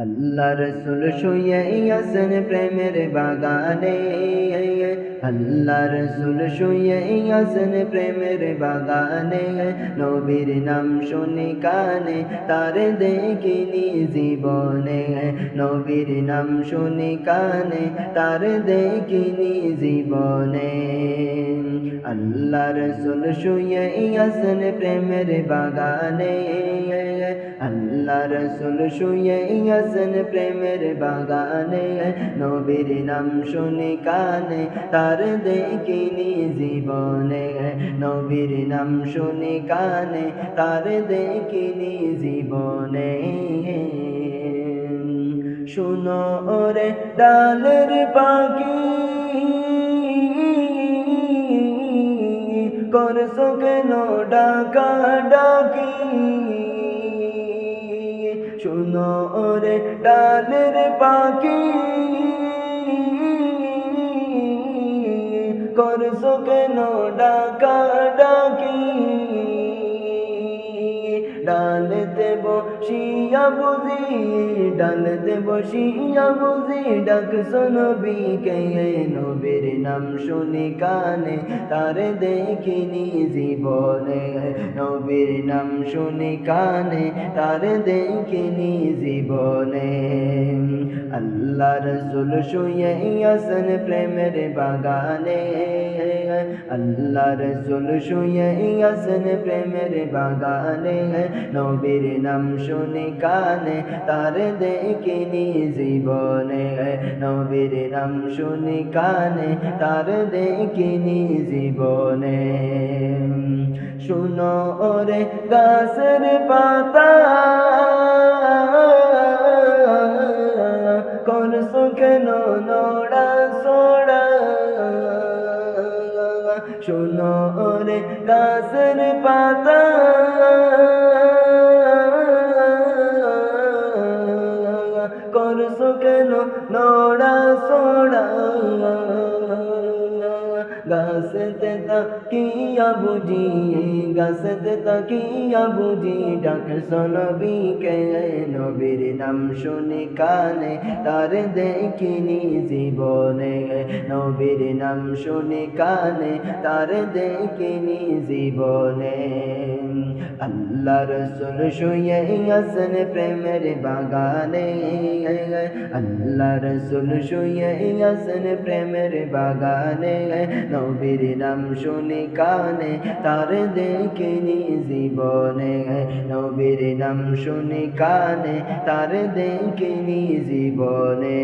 আল্লাহ রসুল শুয়ে ইয়াসেন প্রেমের বাগানে, আল্লাহ রসুল শুয়ে ইয়াসেন প্রেমের বাগানে, নবীর নাম শুনি কানে তার দেখিনি জীবনে, নবীর নাম শুনি কানে তার দেখিনি জীবনে। আল্লাহ রসুল শুয়ে ইয়াসেন প্রেমের বাগানে, আল্লাহ রসুল শুয়ে ইয়াসেন প্রেমের বাগানে, নবীর নাম শুনি কানে তার দেখিনি জীবনে, নবীর নাম শুনি কানে তার দেখিনি জীবনে। শুনো ওরে ডালের পাখি, করছো কেন ডাকা ডাকি, শুনো ওরে ডালের পাখি, করছো কেন ডাকা ডাকি, ডালতে বসিয়া বুঝি, ডালতে বসিয়া বুঝি ডাকছো নবীকে, নবীর নাম শুনি কানে তার দেখিনি জীবনে, নবীর নাম শুনি কানে তার দেখিনি জীবনে। আল্লাহ রসুল শুয়ে ইয়াসেন প্রেমের বাগানে, আল্লাহ রসুল শুয়ে ইয়াসেন প্রেমের বাগানে, নবীর নাম শুনি কানে তার দেখিনি জীবনে, নবীর নাম শুনি কানে তার দেখিনি জীবনে। শুনো ওরে গাছের পাতা, করছো কেন নড়া সোড়া, শুনো ওরে গাছের পাতা, করছো কেন নড়া সোড়া, গাছেতে তাকিয়া বুঝি, গাছেতে তাকিয়া বুঝি ডাকছো নবীকে, নবীর নাম শুনি কানে তার দেখিনি জীবনে, নবীর নাম শুনি কানে তার দেখিনি জীবনে। আল্লাহ রসুল শুয়ে ইয়াসেন প্রেমের বাগানে, আল্লাহ রসুল শুয়ে ইয়াসেন প্রেমের বাগানে, নবীর নাম শুনি কানে তার দেখিনি জীবনে, নবীর নাম শুনি কানে তার দেখিনি জীবনে।